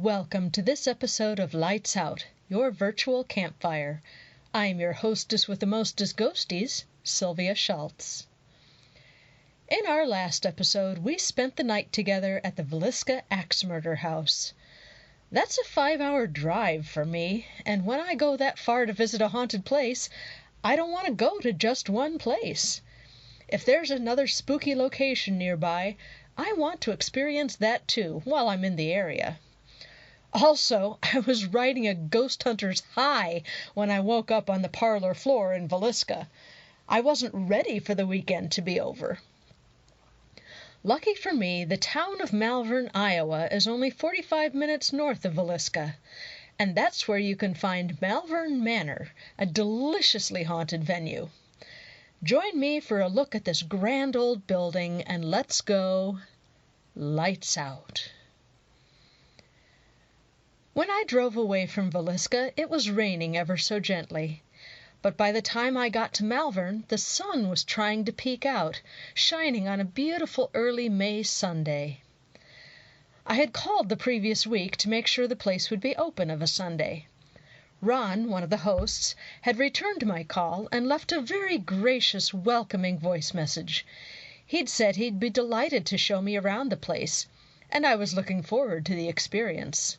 welcome to this episode of Lights Out, your virtual campfire. I'm your hostess with the mostest ghosties, Sylvia Shults. In our last episode, we spent the night together at the Villisca Axe Murder House. That's a 5-hour drive for me, and when I go that far to visit a haunted place, I don't want to go to just one place. If there's another spooky location nearby, I want to experience that too while I'm in the area. Also, I was riding a ghost hunter's high when I woke up on the parlor floor in Villisca. I wasn't ready for the weekend to be over. Lucky for me, the town of Malvern, Iowa is only 45 minutes north of Villisca, and that's where you can find Malvern Manor, a deliciously haunted venue. Join me for a look at this grand old building, and let's go lights out. When I drove away from Villisca, it was raining ever so gently. But by the time I got to Malvern, the sun was trying to peek out, shining on a beautiful early May Sunday. I had called the previous week to make sure the place would be open of a Sunday. Ron, one of the hosts, had returned my call and left a very gracious, welcoming voice message. He'd said he'd be delighted to show me around the place, and I was looking forward to the experience.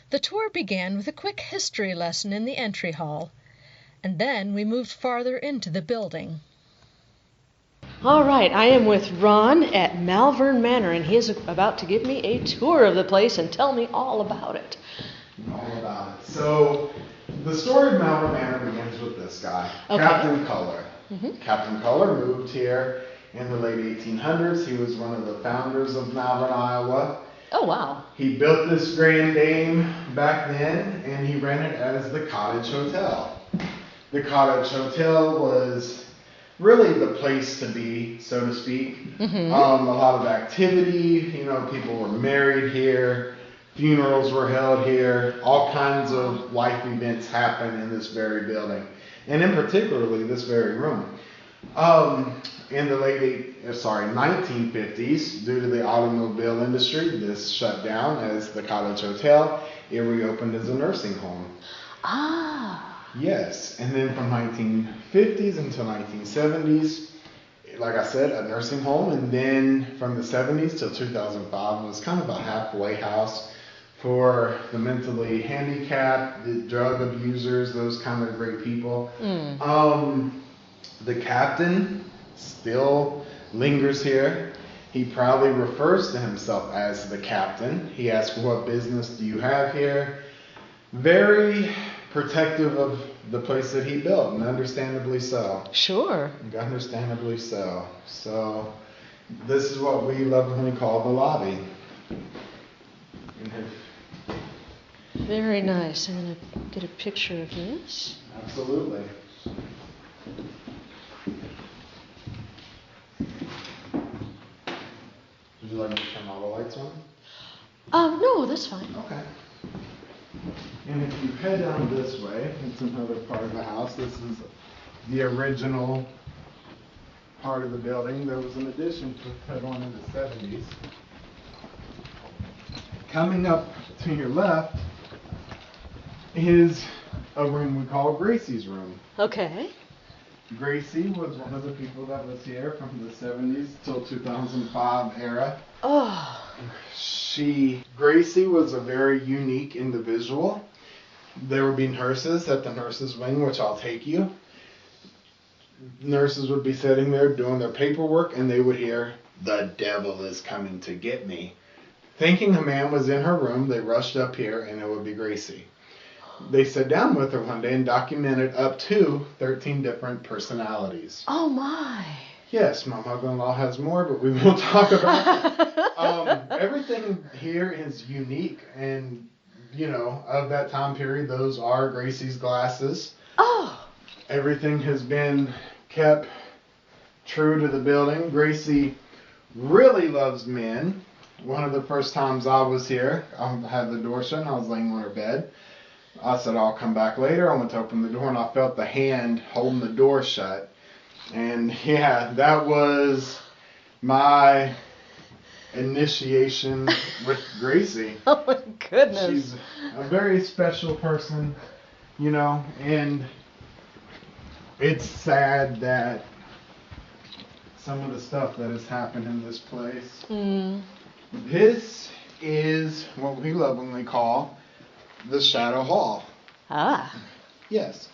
The tour began with a quick history lesson in the entry hall, and then we moved farther into the building. All right, I am with Ron at Malvern Manor, and he is about to give me a tour of the place and tell me all about it. All about it. So, the story of Malvern Manor begins with this guy, okay. Captain Culler. Mm-hmm. Captain Culler moved here in the late 1800s. He was one of the founders of Malvern, Iowa. Oh, wow. He built this grand dame back then, and he ran it as the Cottage Hotel. The Cottage Hotel was really the place to be, so to speak. Mm-hmm. A lot of activity, people were married here, funerals were held here, all kinds of life events happen in this very building, and in particularly this very room. In the late 1950s, due to the automobile industry, this shut down as the Cottage Hotel. It reopened as a nursing home. Ah. Yes, and then from 1950s until 1970s, like I said, a nursing home, and then from the 70s till 2005 was kind of a halfway house for the mentally handicapped, the drug abusers, those kind of great people. The captain still lingers here. He proudly refers to himself as the captain. He asks, "What business do you have here?" Very protective of the place that he built, and understandably so. Sure. Understandably so. So this is what we lovingly call the lobby. Very nice. I'm going to get a picture of this. Absolutely. Would you like me to turn all the lights on? No, that's fine. Okay. And if you head down this way, it's another part of the house. This is the original part of the building. There was an addition put on in the 70s. Coming up to your left is a room we call Gracie's room. Okay. Gracie was one of the people that was here from the 70s till 2005 era. Oh. Gracie was a very unique individual. There would be nurses at the nurses' wing, which I'll take you. Nurses would be sitting there doing their paperwork, and they would hear, "The devil is coming to get me." Thinking a man was in her room, they rushed up here, and it would be Gracie. They sat down with her one day and documented up to 13 different personalities. Oh, my. Yes, my mother-in-law has more, but we won't talk about it. Everything here is unique, and, of that time period, those are Gracie's glasses. Oh. Everything has been kept true to the building. Gracie really loves men. One of the first times I was here, I had the door shut and I was laying on her bed. I said, "I'll come back later." I went to open the door and I felt the hand holding the door shut. And yeah, that was my initiation with Gracie. Oh my goodness. She's a very special person, and it's sad that some of the stuff that has happened in this place. This is what we lovingly call the Shadow Hall. Ah. Yes.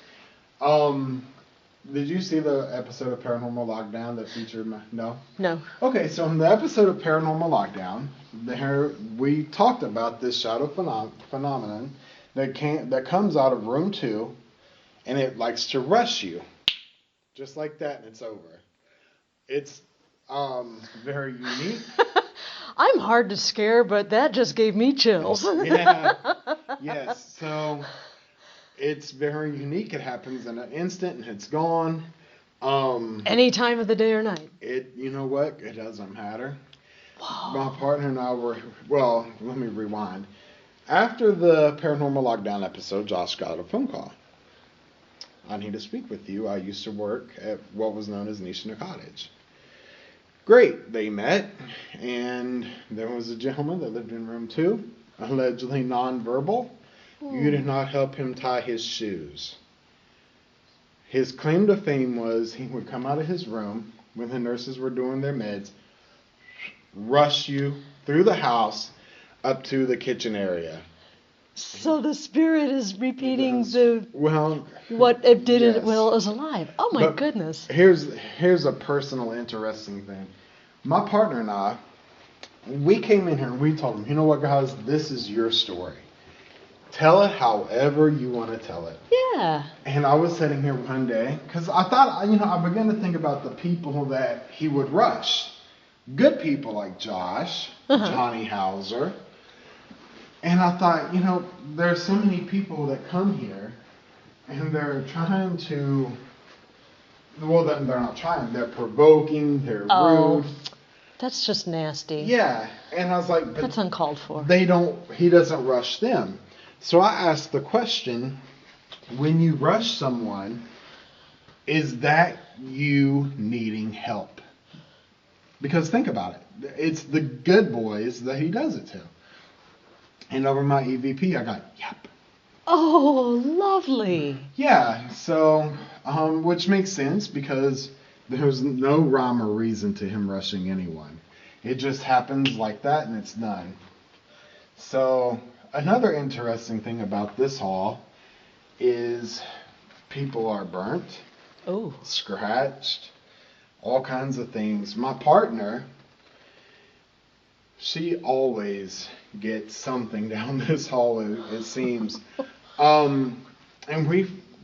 Did you see the episode of Paranormal Lockdown that featured No? No. Okay, so in the episode of Paranormal Lockdown, we talked about this shadow phenomenon that comes out of room 2, and it likes to rush you, just like that, and it's over. It's very unique. I'm hard to scare, but that just gave me chills. Yeah. Yes. So it's very unique. It happens in an instant, and it's gone. Any time of the day or night. You know what? It doesn't matter. Wow. My partner and I let me rewind. After the Paranormal Lockdown episode, Josh got a phone call. I need to speak with you. I used to work at what was known as Nishina Cottage. Great. They met, and there was a gentleman that lived in room 2, allegedly nonverbal. You did not help him tie his shoes. His claim to fame was he would come out of his room when the nurses were doing their meds, rush you through the house up to the kitchen area. So the spirit is repeating what it did yes. while it was alive. Oh my goodness. Here's a personal interesting thing. My partner and I, we came in here and we told him, you know what, guys, this is your story. Tell it however you want to tell it. Yeah. And I was sitting here one day because I thought, I began to think about the people that he would rush. Good people like Josh, Johnny Hauser. And I thought, there's so many people that come here and they're trying to, they're not trying, they're provoking, they're rude. That's just nasty. Yeah. And I was like, but that's uncalled for. He doesn't rush them. So I asked the question, when you rush someone, is that you needing help? Because think about it. It's the good boys that he does it to. And over my EVP, I got, yep. Oh, lovely. Yeah, so, which makes sense because there's no rhyme or reason to him rushing anyone. It just happens like that and it's done. So, another interesting thing about this hall is people are burnt, scratched, all kinds of things. My partner, she always gets something down this hall, it seems. And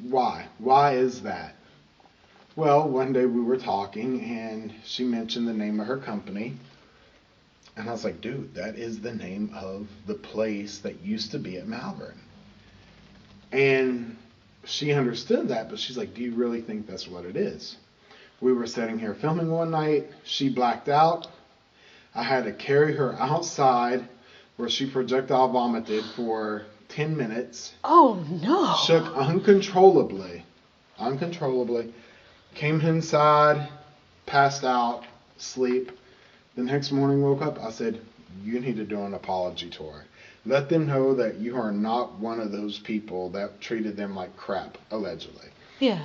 why? Why is that? Well, one day we were talking and she mentioned the name of her company. And I was like, dude, that is the name of the place that used to be at Malvern. And she understood that, but she's like, do you really think that's what it is? We were sitting here filming one night. She blacked out. I had to carry her outside where she projectile vomited for 10 minutes. Oh, no. Shook uncontrollably. Came inside, passed out, sleep. The next morning woke up, I said, you need to do an apology tour. Let them know that you are not one of those people that treated them like crap, allegedly. Yeah.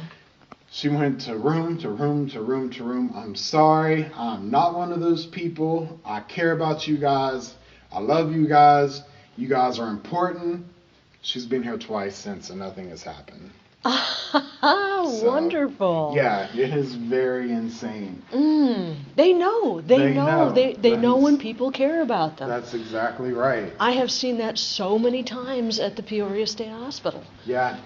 She went to room to room to room to room. I'm sorry. I'm not one of those people. I care about you guys. I love you guys. You guys are important. She's been here twice since and nothing has happened. Wonderful. Yeah, it is very insane. They know. They know when people care about them. That's exactly right. I have seen that so many times at the Peoria State Hospital. Yeah.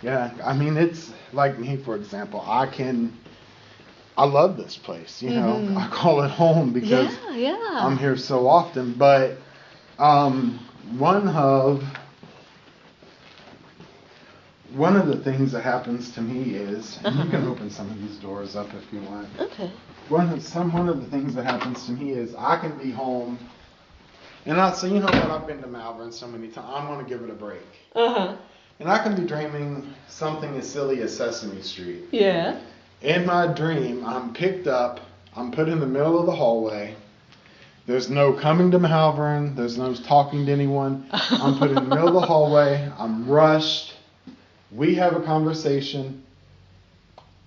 I mean, it's like me, for example. I love this place. I call it home because I'm here so often. But one of the things that happens to me is, and you can open some of these doors up if you want. Okay. One of the things that happens to me is I can be home, and I say, you know what? I've been to Malvern so many times. I'm going to give it a break. And I can be dreaming something as silly as Sesame Street. Yeah. In my dream, I'm picked up, I'm put in the middle of the hallway, There's no coming to Malvern. There's no talking to anyone. I'm put in the middle of the hallway. I'm rushed. We have a conversation.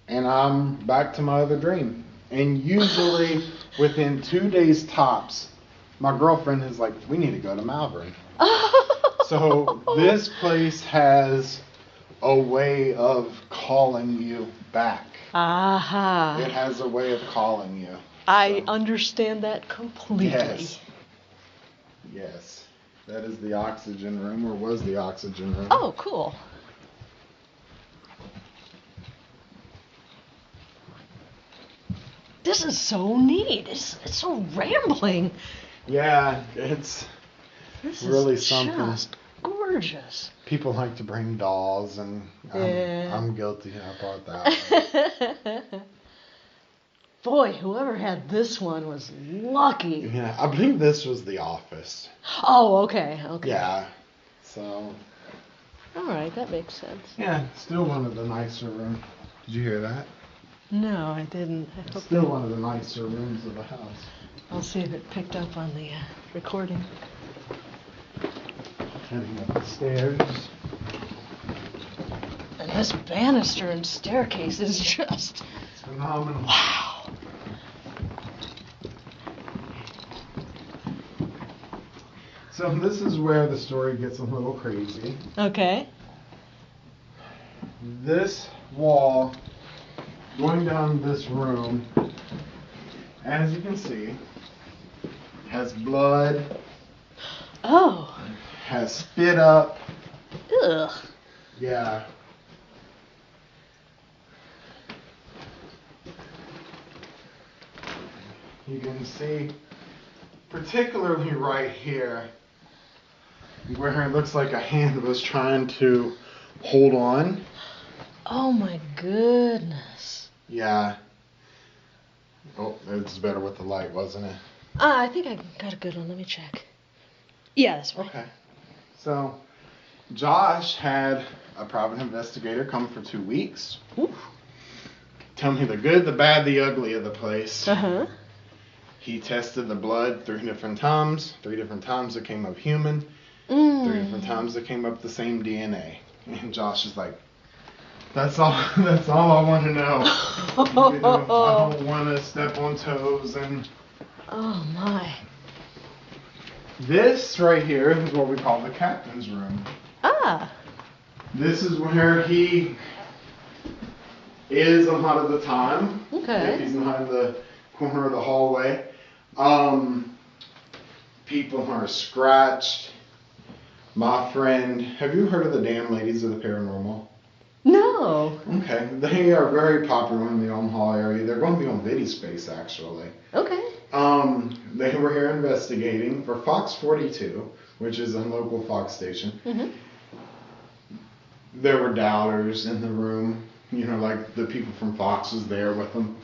And I'm back to my other dream. And usually within 2 days tops, my girlfriend is like, we need to go to Malvern. So this place has a way of calling you back. Aha. It has a way of calling you. I understand that completely. Yes. Yes. That is the oxygen room, or was the oxygen room. Oh, cool. This is so neat. It's so rambling. Yeah, it's This really is something. just gorgeous. People like to bring dolls, and Yeah. I'm guilty about that. Boy, whoever had this one was lucky. Yeah, I believe this was the office. Oh, okay. Yeah, so. All right, that makes sense. Yeah, still one of the nicer rooms. Did you hear that? No, I didn't. I hope Still one of the nicer rooms of the house. I'll see if it picked up on the recording. Heading up the stairs. And this banister and staircase is just It's phenomenal. wow. So this is where the story gets a little crazy. Okay. This wall, going down this room, as you can see, has blood, Oh. has spit up. Ugh. Yeah. You can see, particularly right here, where it looks like a hand was trying to hold on. Oh my goodness. Yeah. Oh, it's better with the light, wasn't it? I think I got a good one. Let me check. Yeah, that's fine. Okay. So, Josh had a private investigator come for 2 weeks. Ooh. Tell me the good, the bad, the ugly of the place. Uh-huh. He tested the blood 3 different times. 3 different times it came up human. 3 Mm. different times it came up the same DNA. And Josh is like, that's all I want to know. You know, I don't want to step on toes. And Oh my. this right here is what we call the captain's room. Ah. This is where he is a lot of the time. Okay. If he's not in the corner of the hallway. People are scratched. My friend, have you heard of the Damn Ladies of the Paranormal? No. Okay, they are very popular in the Omaha area. They're going to be on VidiSpace actually. Okay. They were here investigating for Fox 42, which is a local Fox station. Mm-hmm. There were doubters in the room. You know, like the people from Fox was there with them.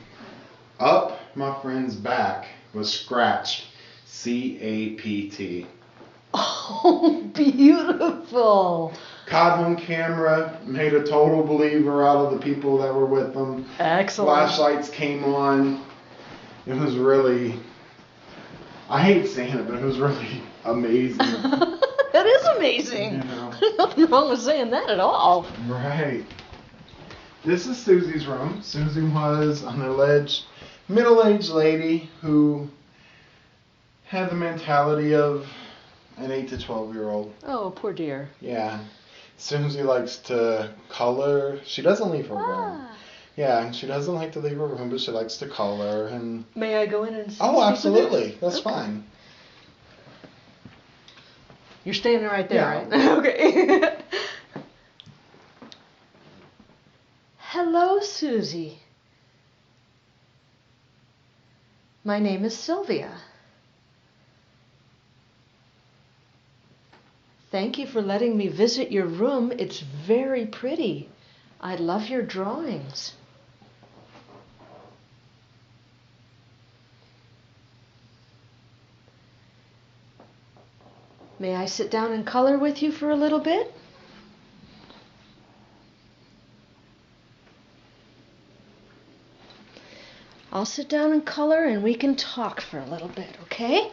Up my friend's back was scratched, CAPT. Oh, beautiful. Caught on camera, made a total believer out of the people that were with them. Excellent. Flashlights came on. It was really, I hate saying it, but it was really amazing. That is amazing. You know. There's nothing wrong with saying that at all. Right. This is Susie's room. Susie was an alleged middle-aged lady who had the mentality of an 8 to 12-year-old. Oh, poor dear. Yeah. Susie likes to color. She doesn't leave her room. Ah. Yeah, she doesn't like to leave her room, but she likes to color and. May I go in and see? Oh, absolutely. Her? That's Okay. fine. You're standing right there, Yeah. right? Okay. Hello, Susie. My name is Sylvia. Thank you for letting me visit your room. It's very pretty. I love your drawings. May I sit down and color with you for a little bit? I'll sit down and color and we can talk for a little bit, okay?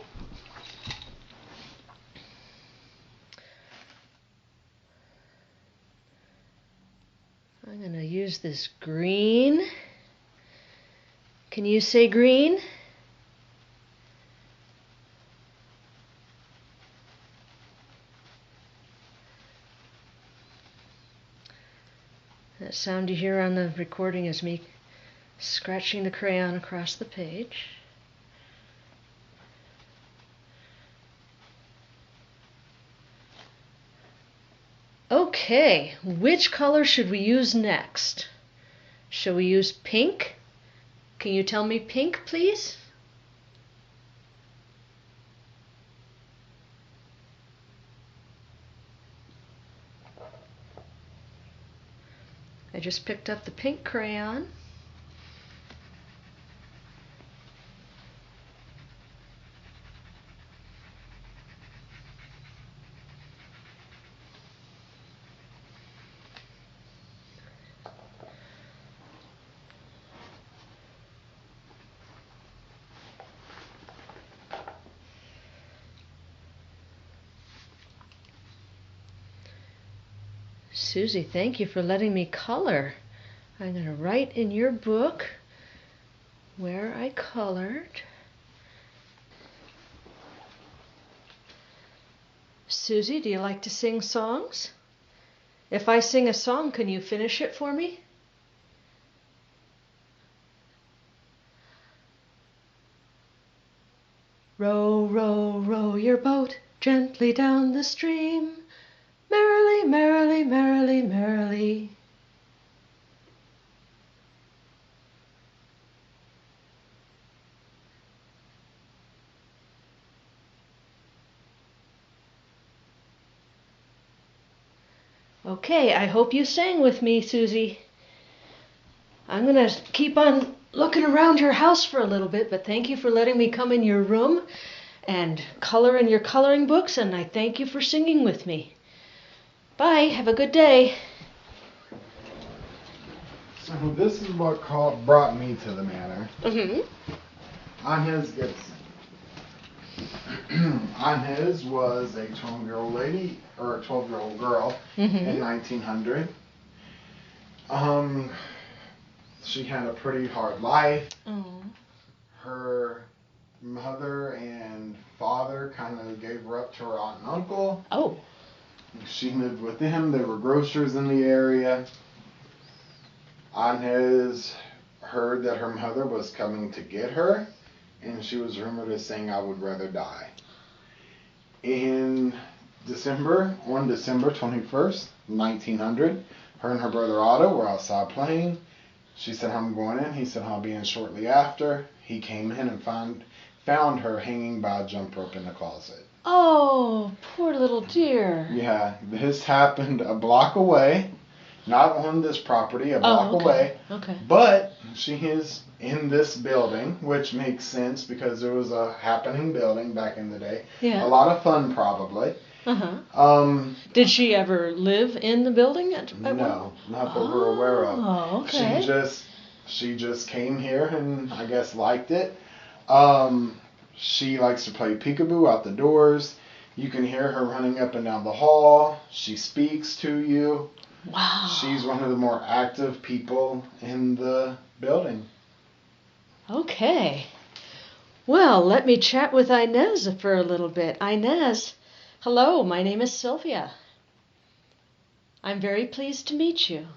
this green. Can you say green? That sound you hear on the recording is me scratching the crayon across the page. Okay, which color should we use next? Shall we use pink? Can you tell me pink, please? I just picked up the pink crayon. Susie, thank you for letting me color. I'm going to write in your book where I colored. Susie, do you like to sing songs? If I sing a song, can you finish it for me? Row, row, row your boat gently down the stream. Merrily, merrily, merrily, merrily. Okay, I hope you sang with me, Susie. I'm going to keep on looking around your house for a little bit, but thank you for letting me come in your room and color in your coloring books, and I thank you for singing with me. Bye, have a good day. So this is what brought me to the manor. On his was a 12-year-old lady, or a 12-year-old girl in 1900. She had a pretty hard life. Her mother and father kind of gave her up to her aunt and uncle. Oh. She lived with them. There were grocers in the area. Anhez heard that her mother was coming to get her, and she was rumored as saying, "I would rather die." On December 21st, 1900, her and her brother Otto were outside playing. She said, "I'm going in." He said, "I'll be in shortly after." He came in and found her hanging by a jump rope in the closet. Oh, poor little dear. Yeah, this happened a block away. Not on this property, a block away. Okay. But she is in this building, which makes sense because it was a happening building back in the day. Yeah. A lot of fun, probably. Did she ever live in the building No, not that we're aware of. Oh, okay. She just came here and I guess liked it. She likes to play peekaboo out the doors. You can hear her running up and down the hall. She speaks to you. Wow. She's one of the more active people in the building. Okay. Well, let me chat with Inez for a little bit. Inez, hello, my name is Sylvia. I'm very pleased to meet you.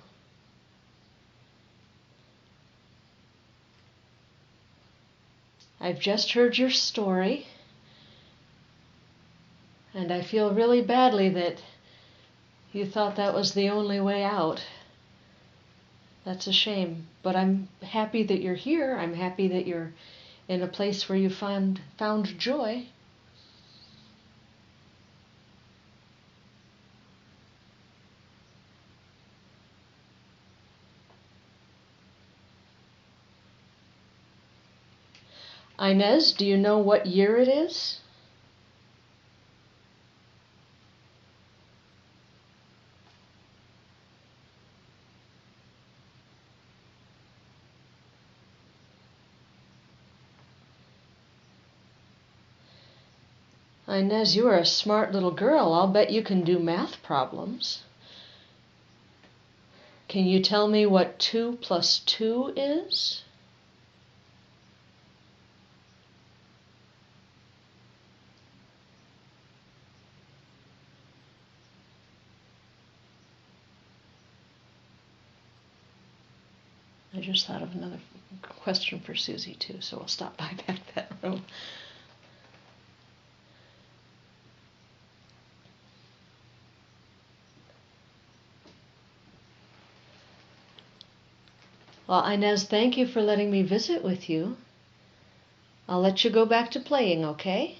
I've just heard your story, and I feel really badly that you thought that was the only way out. That's a shame, but I'm happy that you're here. I'm happy that you're in a place where you found joy. Inez, do you know what year it is? Inez, you are a smart little girl. I'll bet you can do math problems. Can you tell me what 2 plus 2 is? I just thought of another question for Susie, too, so I'll stop by back that room. Well, Inez, thank you for letting me visit with you. I'll let you go back to playing, okay?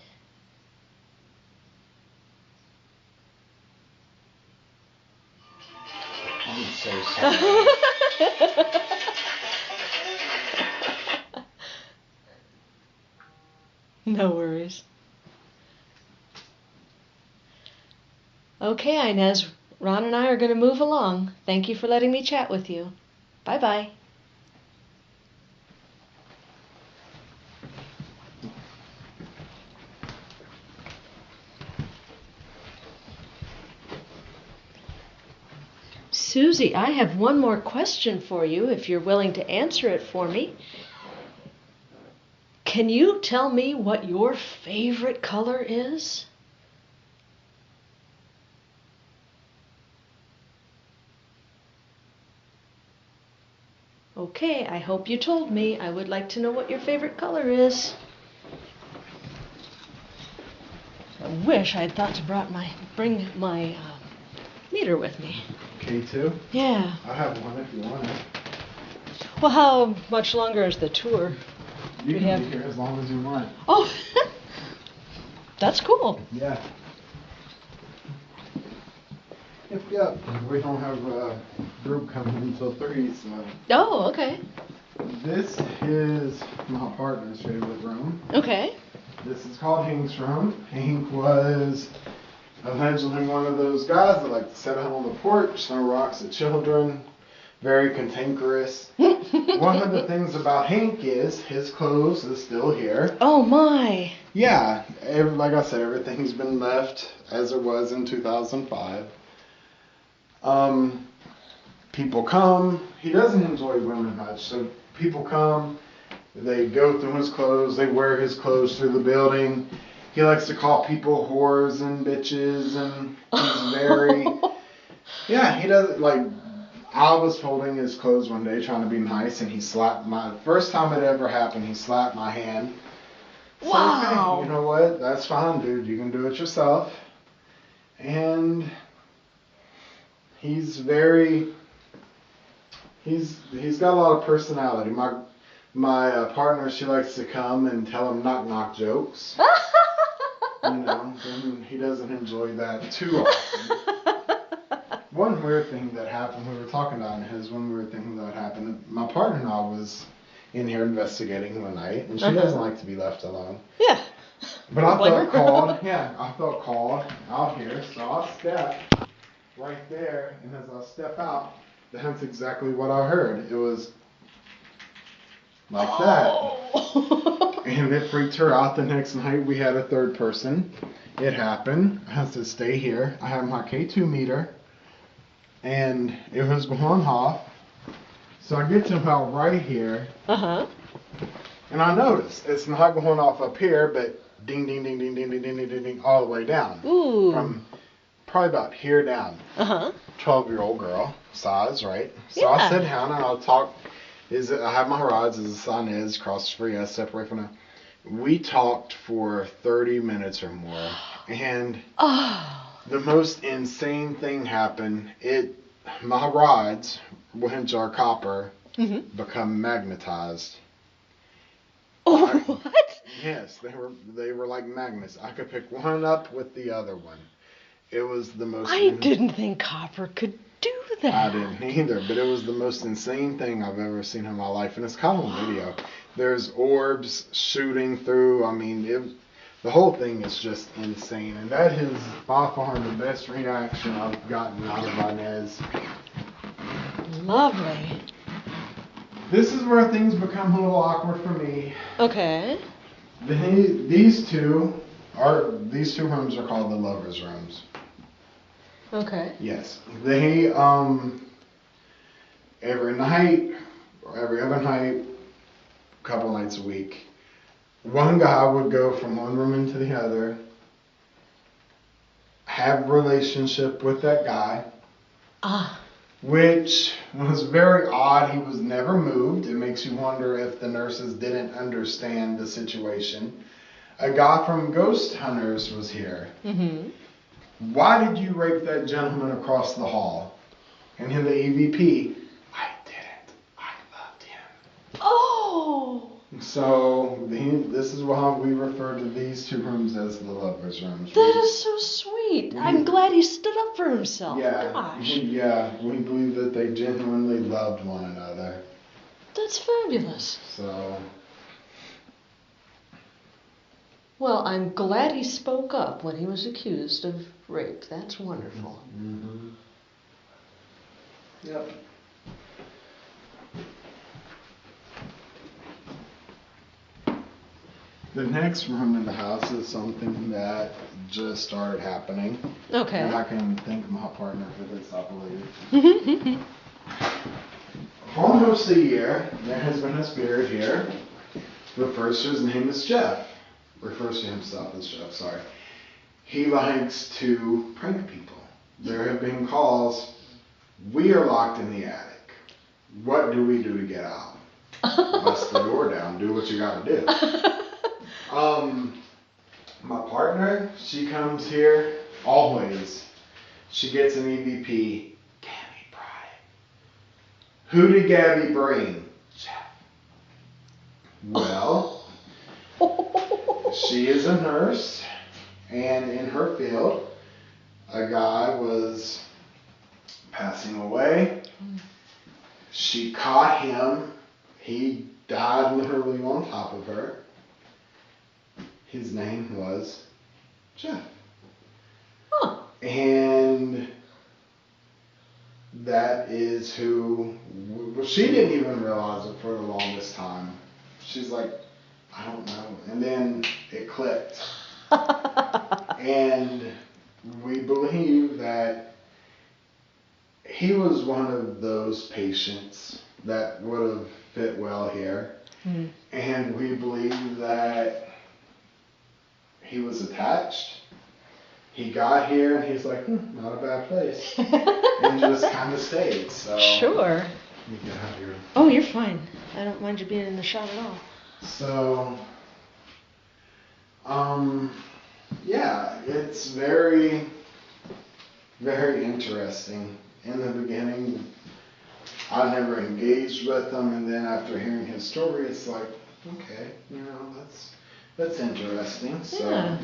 I'm so sorry. No worries. Okay, Inez, Ron and I are going to move along. Thank you for letting me chat with you. Bye-bye. Susie, I have one more question for you if you're willing to answer it for me. Can you tell me what your favorite color is? Okay, I hope you told me. I would like to know what your favorite color is. I wish I had thought to bring my meter with me. K2? Yeah. I have one if you want it. Well, how much longer is the tour? You can be here as long as you want. Oh, that's cool. Yeah. Yep. We don't have a group coming until 3, so. Oh, okay. This is my partner's favorite room. Okay. This is called Hank's room. Hank was allegedly one of those guys that like to sit out on the porch, throw rocks at children. Very cantankerous. One of the things about Hank is his clothes is still here. Oh my. Yeah, like I said, everything's been left as it was in 2005. People come. He doesn't enjoy women much, so people come. They go through his clothes. They wear his clothes through the building. He likes to call people whores and bitches, and he's very. Yeah, he doesn't like. I was folding his clothes one day trying to be nice, and he slapped first time it ever happened, he slapped my hand. So, wow. hey, you know what? That's fine, dude. You can do it yourself. And he's got a lot of personality. My partner, she likes to come and tell him knock jokes. And he doesn't enjoy that too often. One weird thing that happened, we were talking about one weird thing that happened. My partner and I was in here investigating one night, and she doesn't like to be left alone. Yeah. But I felt called. Yeah, I felt called out here, so I stepped right there, and as I step out, that's exactly what I heard. It was like that. And it freaked her out. The next night, we had a third person. It happened. I had to stay here. I have my K2 meter. And it was going off. So I get to about right here. And I notice it's not going off up here, but ding, ding, ding, ding, ding, ding, ding, ding, ding, ding, all the way down. Ooh. From probably about here down. 12-year-old girl size, right? So I sit down and I'll talk. I have my rods, as the sun is, cross the street, I step away from them. We talked for 30 minutes or more. And the most insane thing happened. My rods, which are copper, become magnetized. What? Yes, they were like magnets. I could pick one up with the other one. It was the most. I didn't think copper could do that. I didn't either, but it was the most insane thing I've ever seen in my life, and it's caught on video. There's orbs shooting through. I mean, the whole thing is just insane, and that is by far the best reaction I've gotten out of Inez. Lovely. This is where things become a little awkward for me. Okay. These two rooms are called the lovers' rooms. Okay. Yes. every night or every other night, a couple nights a week, one guy would go from one room into the other, have a relationship with that guy, which was very odd. He was never moved. It makes you wonder if the nurses didn't understand the situation. A guy from Ghost Hunters was here. Mm-hmm. Why did you rape that gentleman across the hall? And him, the EVP, I didn't. I loved him. Oh! So this is why we refer to these two rooms as the lovers' rooms. That is so sweet. I'm glad he stood up for himself. Yeah, Gosh. yeah, we believe that they genuinely loved one another. That's fabulous. So. Well, I'm glad he spoke up when he was accused of rape. That's wonderful. Mm-hmm. Yep. The next room in the house is something that just started happening. Okay. And I can thank my partner for this, I believe. Almost a year, there has been a spirit here. Refers to his name as Jeff. Refers to himself as Jeff, sorry. He likes to prank people. There have been calls, we are locked in the attic. What do we do to get out? Bust the door down, do what you gotta do. My partner, she comes here always. She gets an EVP. Gabby brought it. Who did Gabby bring? Jeff. Well, she is a nurse, and in her field, a guy was passing away. She caught him. He died literally on top of her. His name was Jeff. Huh. And that is who, well, she didn't even realize it for the longest time. She's like, I don't know. And then it clicked. And we believe that he was one of those patients that would have fit well here. Mm. And we believe that he was attached. He got here and he's like, not a bad place. And just kind of stayed. So Sure. Let me get out here. Oh, you're fine. I don't mind you being in the shot at all. So, yeah, it's very, very interesting. In the beginning, I never engaged with him, and then after hearing his story, it's like, okay, that's interesting. So, Yeah.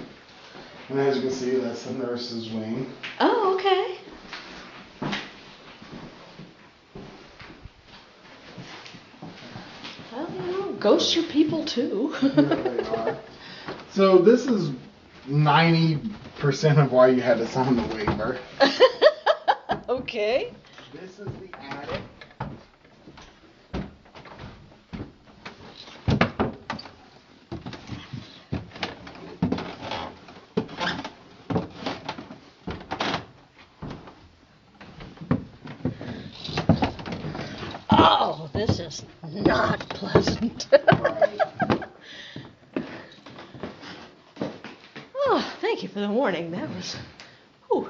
and as you can see, that's the nurse's wing. Oh, okay. Well, ghosts are people too. Yeah, they are. So this is 90% of why you had to sign the waiver. Okay. This is the attic. Oh, this is not pleasant. Right. Oh, thank you for the warning. That was, whew.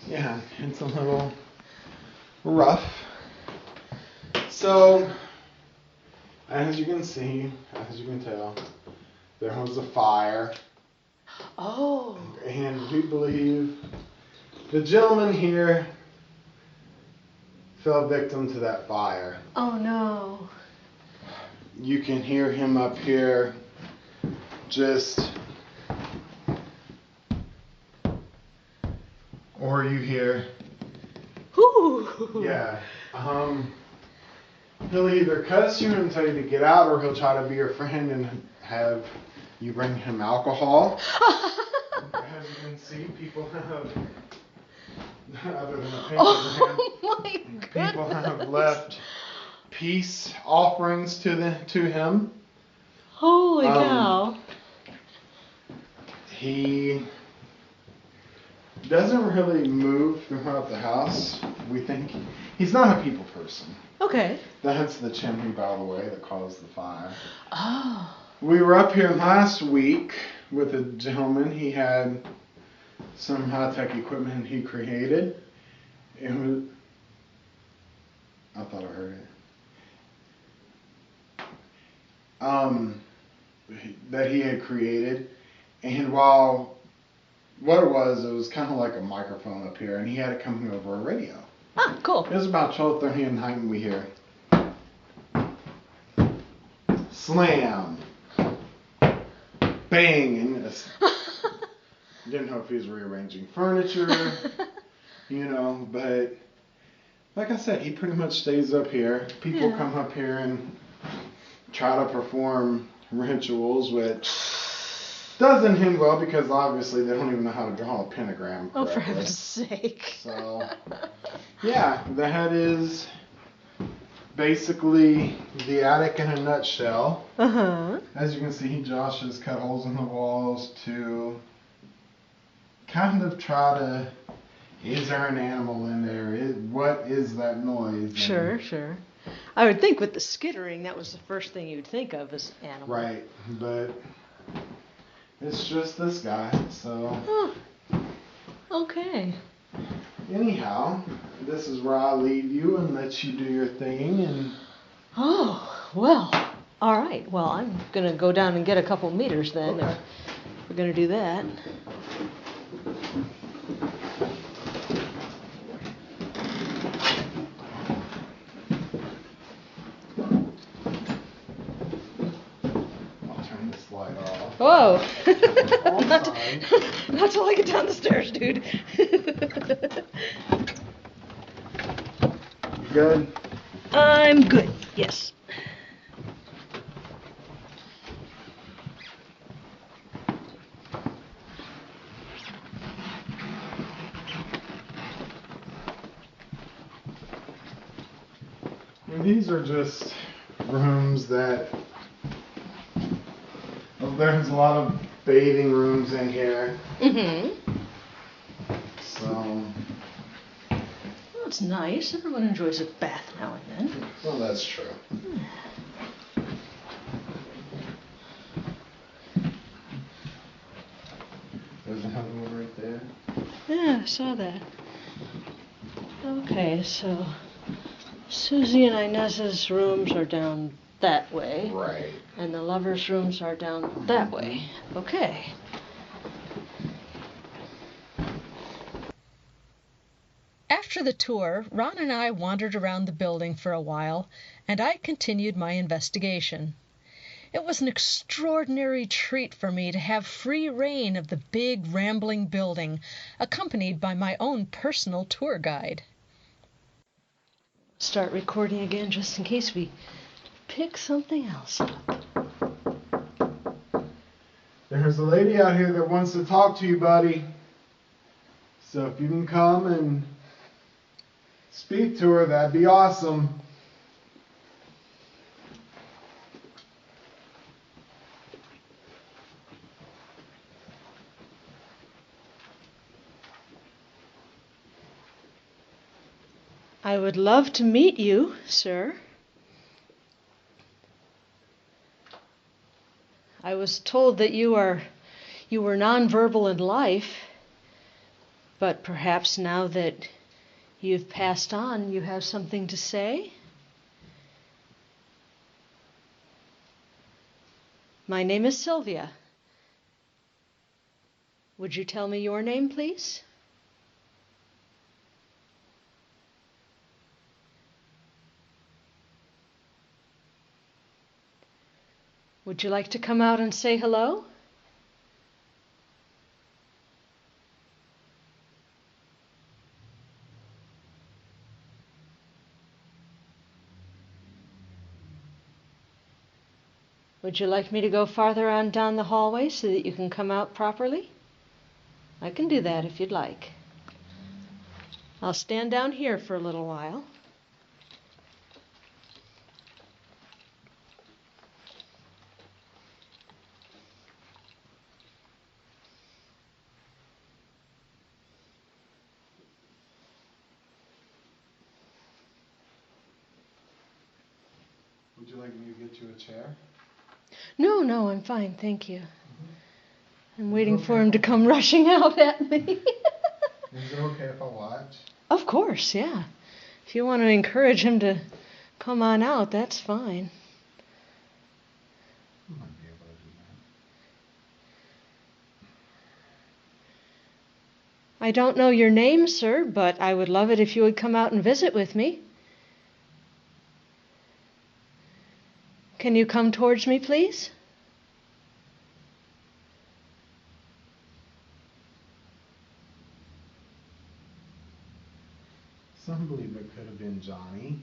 Yeah, it's a little rough. So, as you can see, as you can tell, there was a fire. Oh. And we believe the gentleman here fell victim to that fire. Oh no. You can hear him up here just, or you hear, Ooh. yeah, he'll either cuss you and tell you to get out, or he'll try to be your friend and have you bring him alcohol. As you can see, people have, other than a pinky Oh my people goodness. have left peace offerings to him. Holy cow. He Doesn't really move throughout the house. We think he's not a people person. Okay. That's the chimney, by the way, that caused the fire. Oh. We were up here last week with a gentleman. He had some high-tech equipment he created. It was, I thought I heard it. That he had created. And while what it was kind of like a microphone up here, and he had it coming over a radio. Ah, cool. It was about 12:30 in the night, and we hear slam, bang, and this. Didn't know if he was rearranging furniture, but like I said, he pretty much stays up here. People come up here and try to perform rituals, which doesn't end well because obviously they don't even know how to draw a pentagram correctly. Oh, for heaven's sake. So, yeah, that is basically the attic in a nutshell. Uh-huh. As you can see, Josh has cut holes in the walls to kind of try to, is there an animal in there? What is that noise? Sure. I would think with the skittering, that was the first thing you'd think of as animal. Right, but it's just this guy, so. Oh. Okay. Anyhow, this is where I leave you and let you do your thing. And Oh, well, all right. Well, I'm going to go down and get a couple meters then. Okay. If we're going to do that. I'll turn this light off. Whoa. Not Not till I get down the stairs, dude. You good? I'm good, yes. And these are just rooms that. There's a lot of bathing rooms in here. Mm-hmm. So. Well, it's nice. Everyone enjoys a bath now and then. Well, that's true. There's another one right there. Yeah, I saw that. Okay, so Susie and Inez's rooms are down that way. Right. And the lovers' rooms are down that way. Okay. After the tour, Ron and I wandered around the building for a while, and I continued my investigation. It was an extraordinary treat for me to have free rein of the big, rambling building, accompanied by my own personal tour guide. Start recording again just in case we pick something else up. There's a lady out here that wants to talk to you, buddy. So if you can come and speak to her, that'd be awesome. I would love to meet you, sir. I was told that you were nonverbal in life, but perhaps now that you've passed on, you have something to say? My name is Sylvia. Would you tell me your name, please? Would you like to come out and say hello? Would you like me to go farther on down the hallway so that you can come out properly? I can do that if you'd like. I'll stand down here for a little while. you like me to get you a chair? No, I'm fine, thank you. I'm waiting for him to come rushing out at me. Is it okay if I watch? Of course, yeah. If you want to encourage him to come on out, that's fine. I might be able to do that. I don't know your name, sir, but I would love it if you would come out and visit with me. Can you come towards me, please? Some believe it could have been Johnny.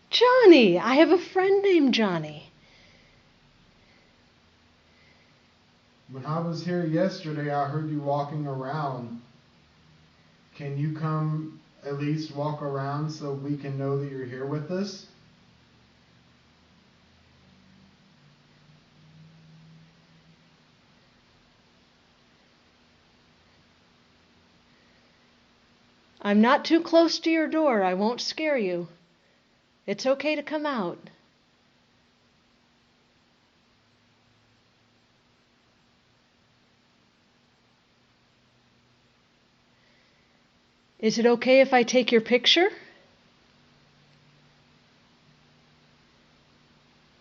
Johnny! I have a friend named Johnny. When I was here yesterday, I heard you walking around. Can you come at least walk around so we can know that you're here with us? I'm not too close to your door. I won't scare you. It's okay to come out. Is it okay if I take your picture?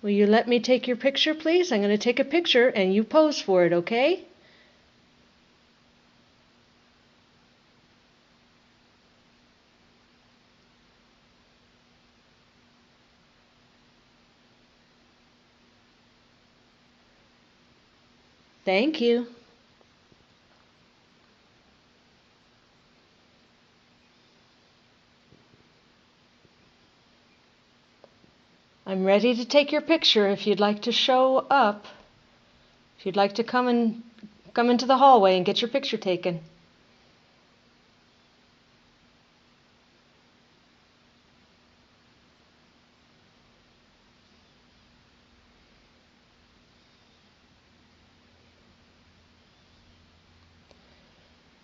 Will you let me take your picture, please? I'm going to take a picture and you pose for it, okay? Thank you. I'm ready to take your picture if you'd like to show up. If you'd like to come into the hallway and get your picture taken.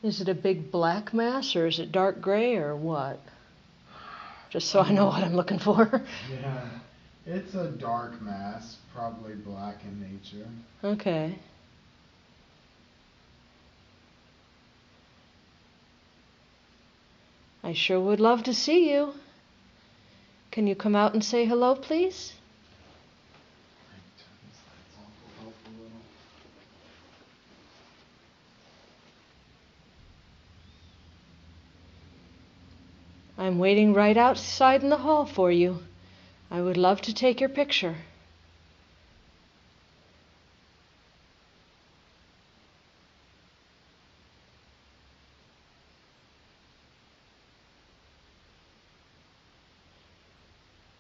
Is it a big black mass or is it dark gray or what? Just so I know what I'm looking for. Yeah, it's a dark mass, probably black in nature. Okay. I sure would love to see you. Can you come out and say hello, please? I'm waiting right outside in the hall for you. I would love to take your picture.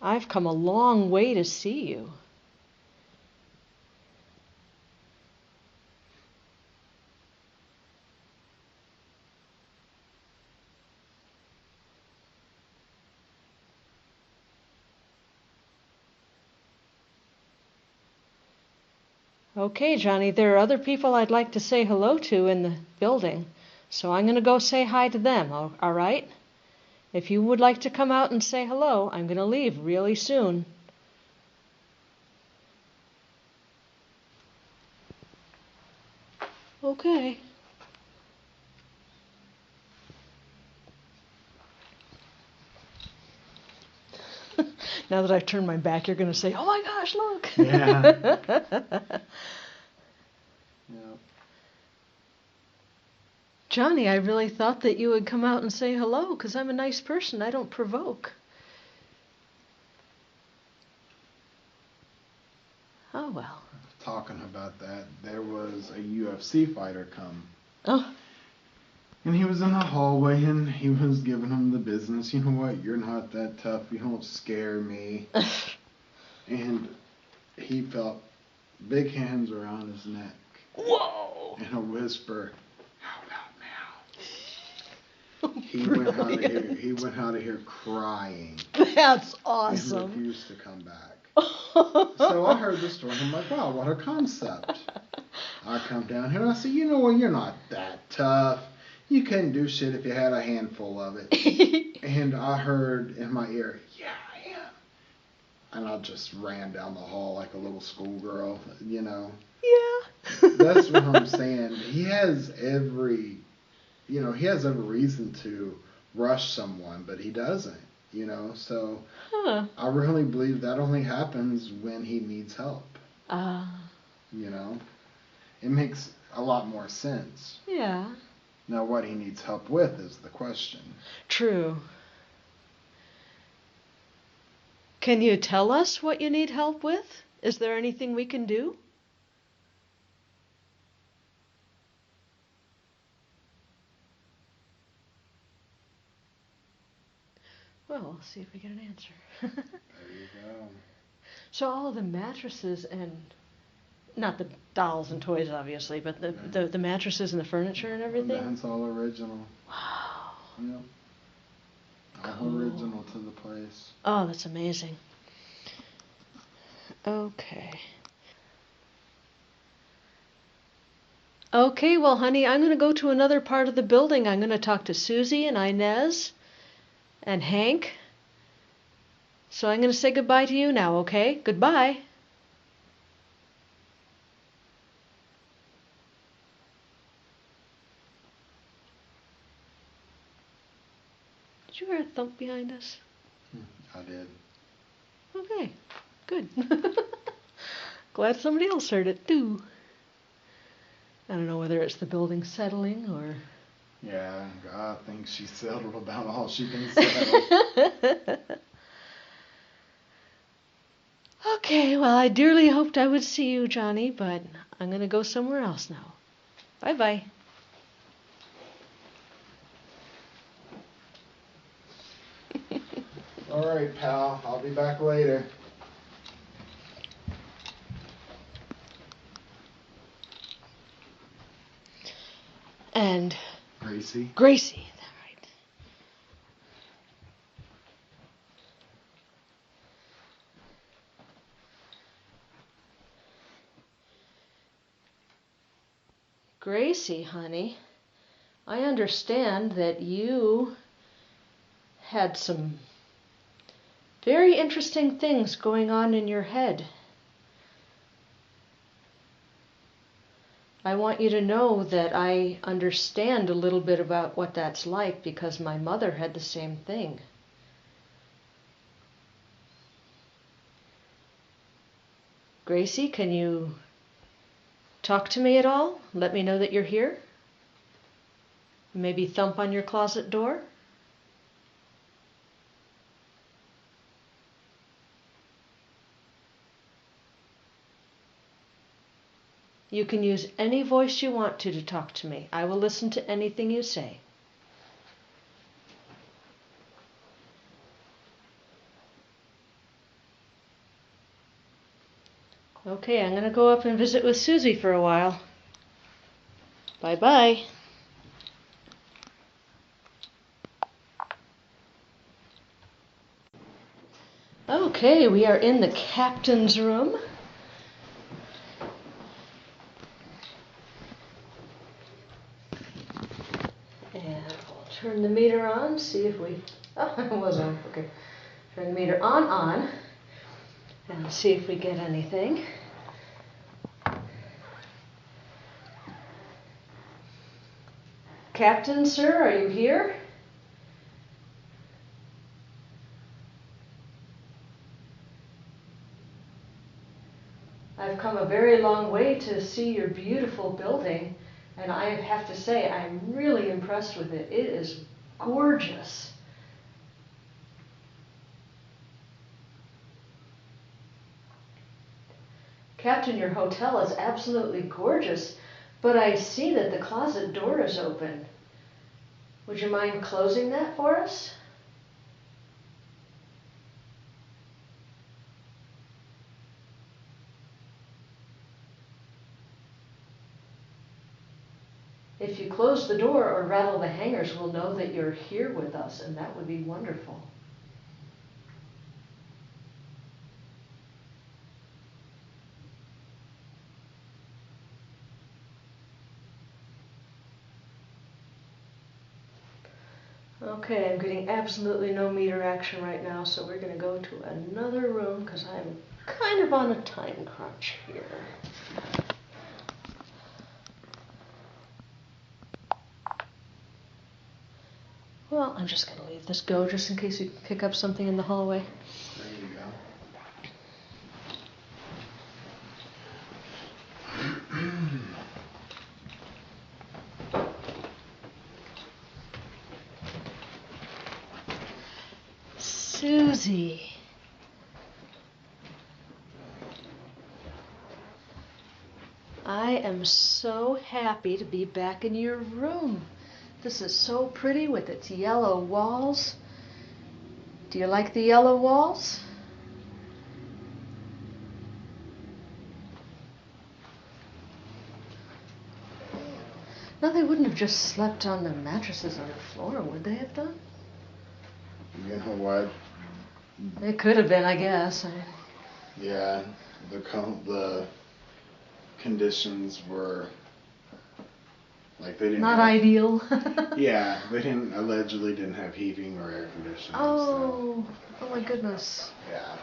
I've come a long way to see you. Okay, Johnny, there are other people I'd like to say hello to in the building, so I'm going to go say hi to them, all right? If you would like to come out and say hello, I'm going to leave really soon. Okay. Now that I've turned my back, you're going to say, oh my gosh, look. Yeah. Yep. Johnny, I really thought that you would come out and say hello because I'm a nice person. I don't provoke. Oh, well. Talking about that, there was a UFC fighter come. Oh. And he was in the hallway and he was giving him the business. You know what? You're not that tough. You don't scare me. And he felt big hands around his neck. Whoa! And a whisper, how about now? Brilliant. He went out of here crying. That's awesome. And refused to come back. So I heard the story and I'm like, wow, what a concept. I come down here and I say, you know what? You're not that tough. You couldn't do shit if you had a handful of it. And I heard in my ear, yeah, and I just ran down the hall like a little schoolgirl, Yeah. That's what I'm saying. He has every reason to rush someone, but he doesn't, so I really believe that only happens when he needs help. It makes a lot more sense. Yeah. Now, what he needs help with is the question. True. Can you tell us what you need help with? Is there anything we can do? Well, we'll see if we get an answer. There you go. So all of the mattresses and, not the dolls and toys obviously, but the mattresses and the furniture and everything? That's all original. Wow. Yep. All Cool. original to the place. Oh, that's amazing. Okay. Okay, well, honey, I'm going to go to another part of the building. I'm going to talk to Susie and Inez and Hank. So I'm going to say goodbye to you now, okay? Goodbye. Did you hear a thump behind us? I did. Okay, good. Glad somebody else heard it too. I don't know whether it's the building settling or... Yeah, I think she settled about all she can settle. Okay, well, I dearly hoped I would see you, Johnny, but I'm going to go somewhere else now. Bye-bye. All right, pal. I'll be back later. And... Gracie. Gracie. Right. Gracie, honey, I understand that you had some very interesting things going on in your head. I want you to know that I understand a little bit about what that's like because my mother had the same thing. Gracie, can you talk to me at all? Let me know that you're here? Maybe thump on your closet door? You can use any voice you want to talk to me. I will listen to anything you say. Okay, I'm going to go up and visit with Susie for a while. Bye-bye. Okay, we are in the captain's room. And we'll turn the meter on, see if we... Oh, it was on. Okay. Turn the meter on, and see if we get anything. Captain, sir, are you here? I've come a very long way to see your beautiful building, and I have to say I'm really impressed with it. It is gorgeous. Captain, your hotel is absolutely gorgeous, but I see that the closet door is open. Would you mind closing that for us? If you close the door or rattle the hangers, we'll know that you're here with us, and that would be wonderful. Okay, I'm getting absolutely no meter action right now, so we're going to go to another room because I'm kind of on a time crunch here. Well, I'm just going to leave this go just in case we pick up something in the hallway. There you go. Susie. I am so happy to be back in your room. This is so pretty with its yellow walls. Do you like the yellow walls? No, they wouldn't have just slept on the mattresses on the floor, would they have done? You know what? It could have been, I guess. Yeah, the conditions were like they didn't Not have, ideal. yeah, they allegedly didn't have heating or air conditioning. Oh, oh my goodness. So, yeah.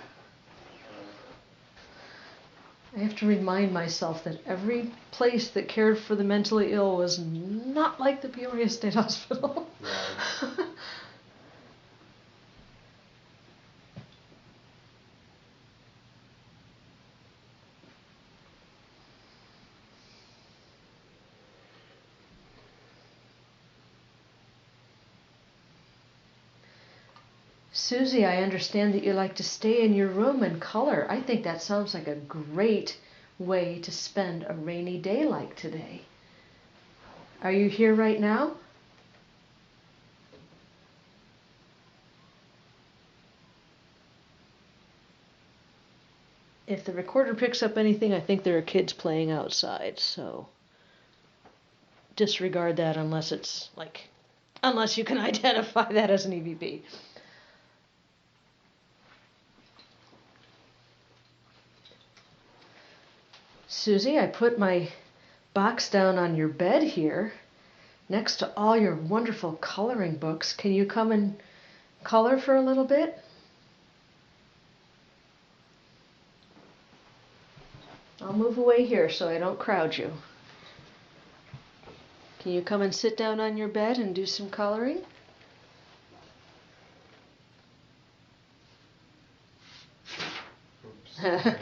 I have to remind myself that every place that cared for the mentally ill was not like the Peoria State Hospital. Right. Susie, I understand that you like to stay in your room and color. I think that sounds like a great way to spend a rainy day like today. Are you here right now? If the recorder picks up anything, I think there are kids playing outside, so disregard that unless you can identify that as an EVP. Susie, I put my box down on your bed here next to all your wonderful coloring books. Can you come and color for a little bit? I'll move away here so I don't crowd you. Can you come and sit down on your bed and do some coloring? Oops.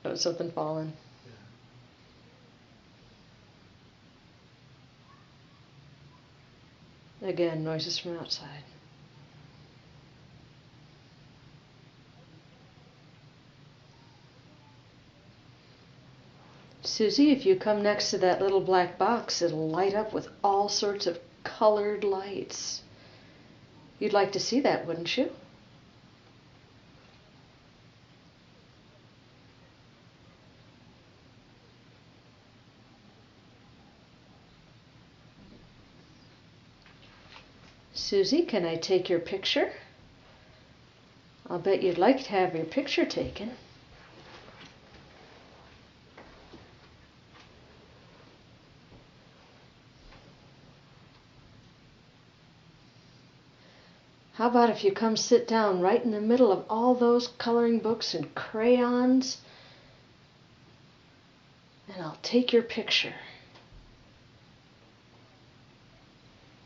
Oh, something fallen. Yeah. Again, noises from outside. Susie, if you come next to that little black box, it'll light up with all sorts of colored lights. You'd like to see that, wouldn't you? Susie, can I take your picture? I'll bet you'd like to have your picture taken. How about if you come sit down right in the middle of all those coloring books and crayons, and I'll take your picture.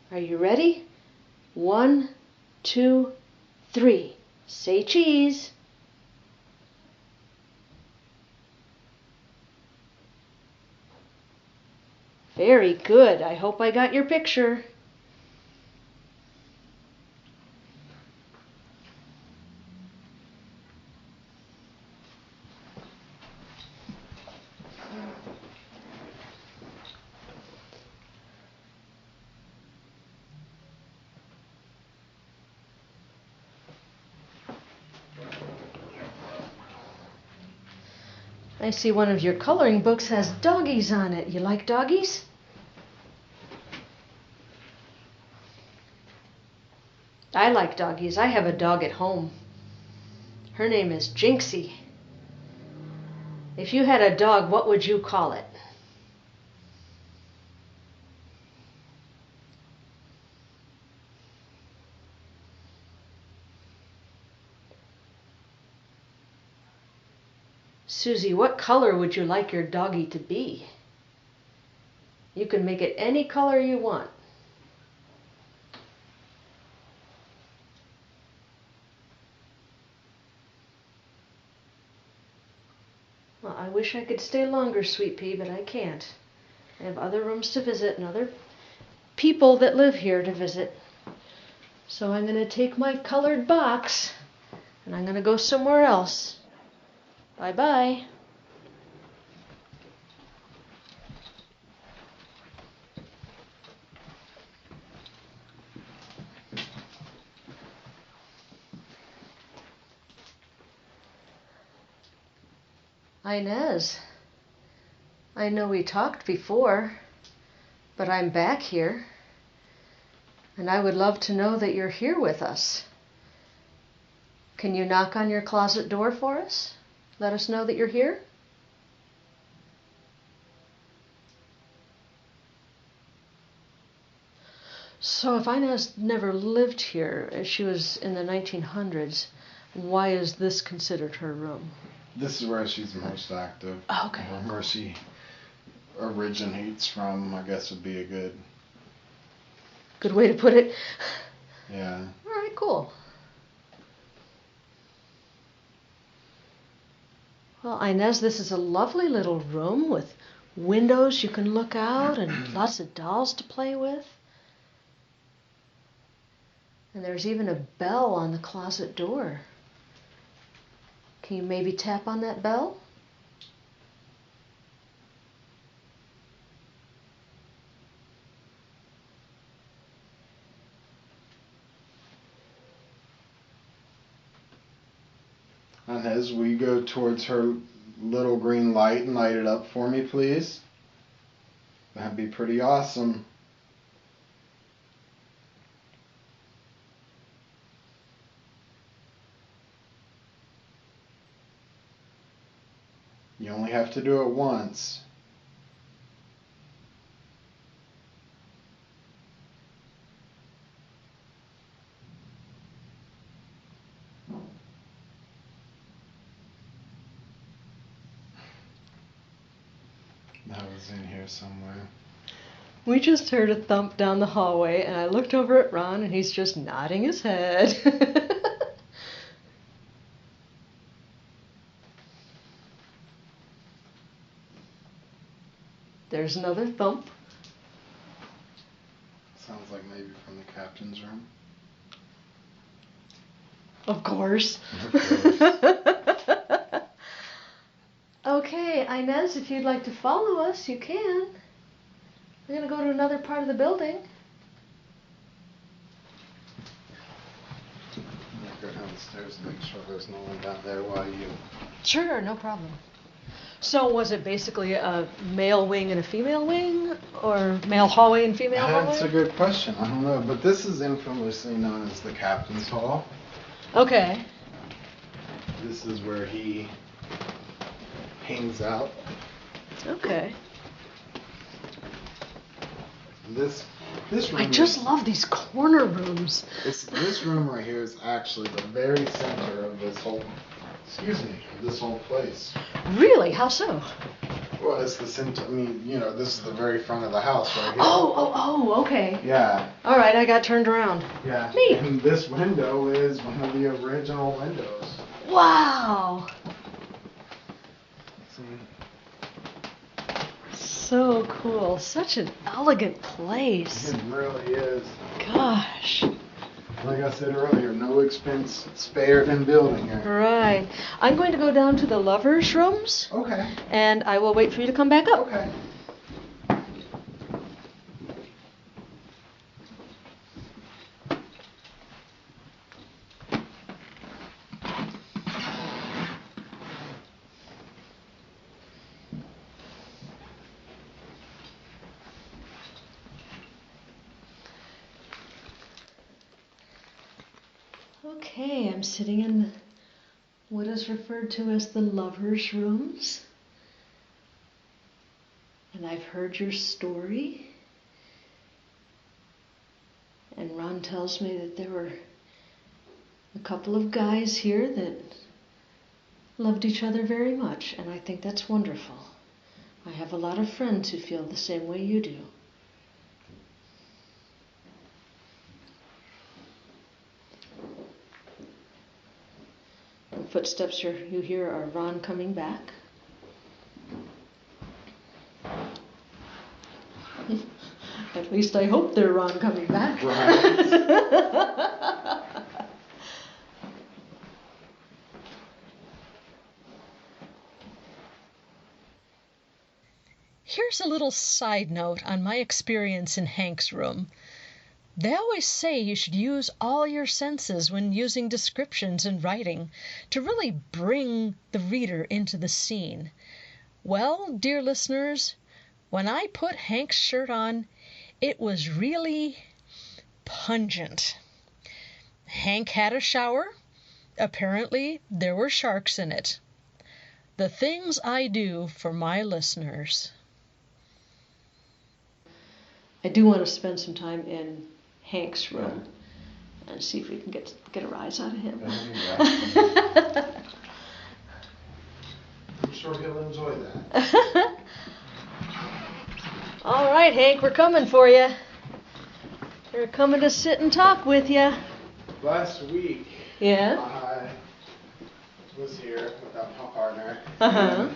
Are you ready? 1, 2, 3. Say cheese. Very good. I hope I got your picture. I see one of your coloring books has doggies on it. You like doggies? I like doggies. I have a dog at home. Her name is Jinxie. If you had a dog, what would you call it? Susie, what color would you like your doggy to be? You can make it any color you want. Well, I wish I could stay longer, Sweet Pea, but I can't. I have other rooms to visit and other people that live here to visit. So I'm going to take my colored box and I'm going to go somewhere else. Bye-bye. Inez, I know we talked before, but I'm back here, and I would love to know that you're here with us. Can you knock on your closet door for us? Let us know that you're here? So if Inez never lived here, she was in the 1900s, why is this considered her room? This is where she's most active. Oh, okay. Where she originates from, I guess, would be a good way to put it. Yeah. All right, cool. Well, Inez, this is a lovely little room with windows you can look out and lots of dolls to play with. And there's even a bell on the closet door. Can you maybe tap on that bell? Inez, will you go towards her little green light and light it up for me, please? That'd be pretty awesome. You only have to do it once. That was in here somewhere. We just heard a thump down the hallway, and I looked over at Ron, and he's just nodding his head. There's another thump. Sounds like maybe from the captain's room. Of course. Of course. Okay, Inez, if you'd like to follow us, you can. We're going to go to another part of the building. I'm going to go down the stairs and make sure there's no one down there while you... Sure, no problem. So was it basically a male wing and a female wing? Or male hallway and female hallway? That's a good question. I don't know. But this is infamously known as the Captain's Hall. Okay. This is where he hangs out. Okay. This room. I just love these corner rooms. This room right here is actually the very center of this whole. This whole place. Really? How so? Well, it's the center. I mean, this is the very front of the house right here. Oh, okay. Yeah. All right, I got turned around. Yeah. Neat. And this window is one of the original windows. Wow. See? So cool. Such an elegant place. It really is. Gosh. Like I said earlier, no expense spared in building it. Right. I'm going to go down to the lovers' rooms. Okay. And I will wait for you to come back up. Okay. Okay, I'm sitting in what is referred to as the lovers' rooms. And I've heard your story. And Ron tells me that there were a couple of guys here that loved each other very much, and I think that's wonderful. I have a lot of friends who feel the same way you do. The footsteps you hear are Ron coming back. At least I hope they're Ron coming back. Right. Here's a little side note on my experience in Hank's room. They always say you should use all your senses when using descriptions and writing to really bring the reader into the scene. Well, dear listeners, when I put Hank's shirt on, it was really pungent. Hank had a shower. Apparently, there were sharks in it. The things I do for my listeners. I do want to spend some time in Hank's room and see if we can get a rise out of him. I'm sure he'll enjoy that. All right, Hank, we're coming for you. We're coming to sit and talk with you. Last week, Yeah? I was here without my partner. Uh-huh.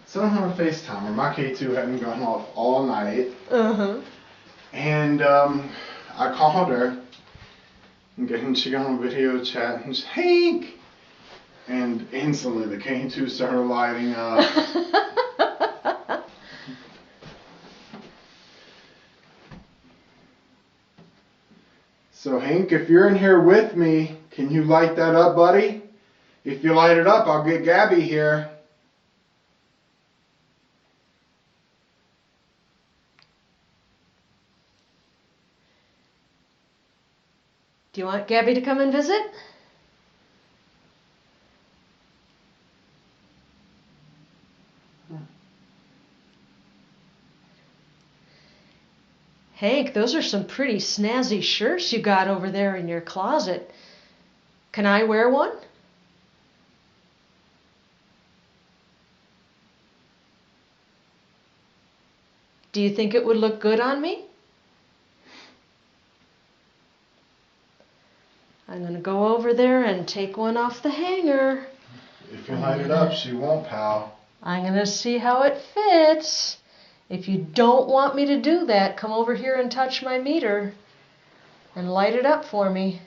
Somehow on FaceTime, my K2 hadn't gone off all night. Uh-huh. And I called her, and she got on a video chat, and she's, Hank! And instantly the K2 started lighting up. So Hank, if you're in here with me, can you light that up, buddy? If you light it up, I'll get Gabby here. Do you want Gabby to come and visit? Hank, those are some pretty snazzy shirts you got over there in your closet. Can I wear one? Do you think it would look good on me? I'm going to go over there and take one off the hanger. If you light it up, she won't, pal. I'm going to see how it fits. If you don't want me to do that, come over here and touch my meter and light it up for me.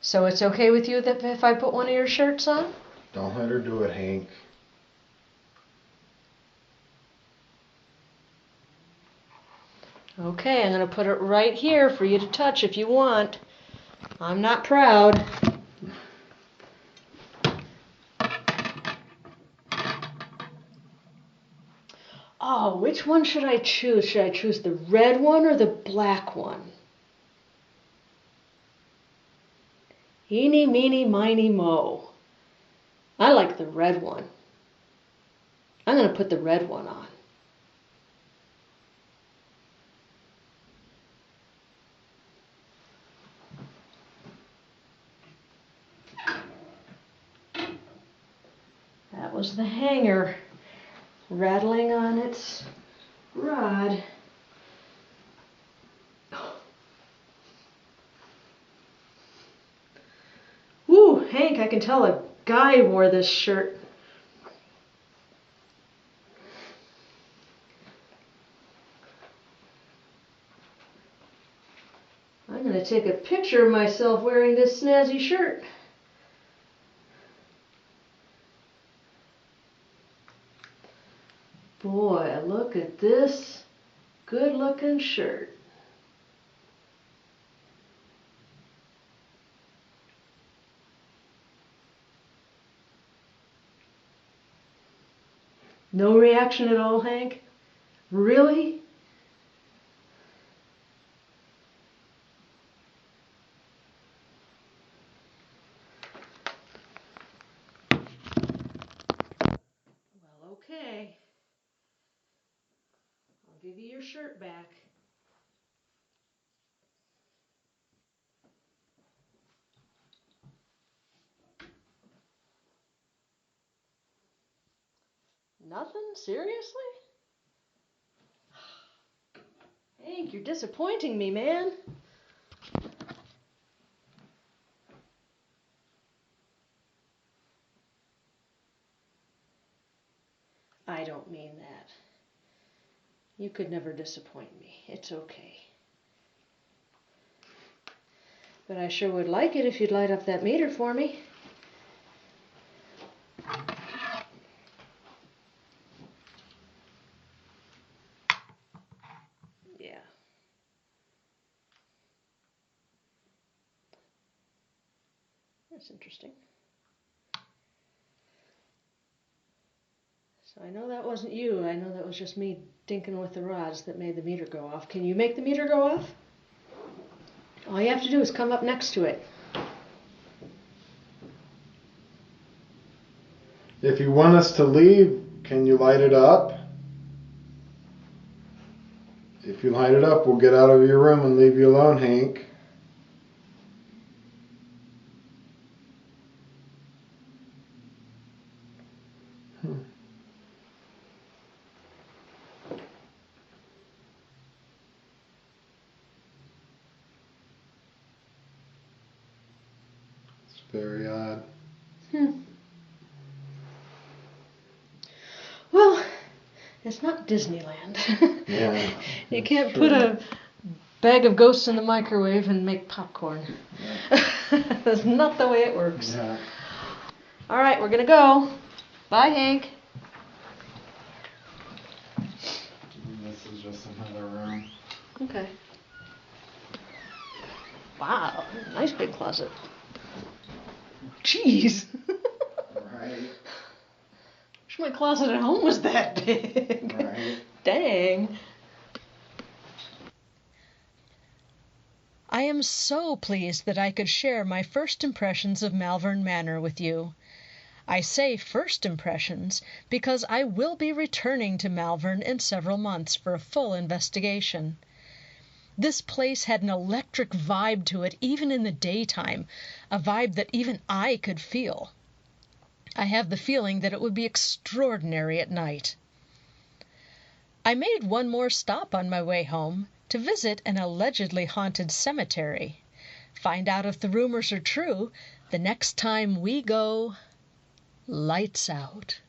So it's okay with you that if I put one of your shirts on? Don't let her do it, Hank. Okay, I'm going to put it right here for you to touch if you want. I'm not proud. Oh, which one should I choose? Should I choose the red one or the black one? Eeny, meeny, miny, mo. I like the red one. I'm going to put the red one on. That was the hanger rattling on its rod. Woo, Hank, I can tell a guy wore this shirt. I'm going to take a picture of myself wearing this snazzy shirt. Boy, look at this good-looking shirt. No reaction at all, Hank? Really? Well, okay. I'll give you your shirt back. Nothing? Seriously? Hank, you're disappointing me, man. I don't mean that. You could never disappoint me. It's okay. But I sure would like it if you'd light up that meter for me. Yeah. That's interesting. So I know that wasn't you. I know that was just me dinking with the rods that made the meter go off. Can you make the meter go off? All you have to do is come up next to it. If you want us to leave, can you light it up? If you light it up, we'll get out of your room and leave you alone, Hank. It's very odd. Well, it's not Disneyland. Yeah. You can't put a bag of ghosts in the microwave and make popcorn. Yeah. That's not the way it works. Yeah. All right, we're going to go. Bye, Hank. This is just another room. Okay. Wow, nice big closet. Jeez. Right. Wish my closet at home was that big. Right. Dang. I am so pleased that I could share my first impressions of Malvern Manor with you. I say first impressions because I will be returning to Malvern in several months for a full investigation. This place had an electric vibe to it even in the daytime, a vibe that even I could feel. I have the feeling that it would be extraordinary at night. I made one more stop on my way home to visit an allegedly haunted cemetery. Find out if the rumors are true the next time we go lights out.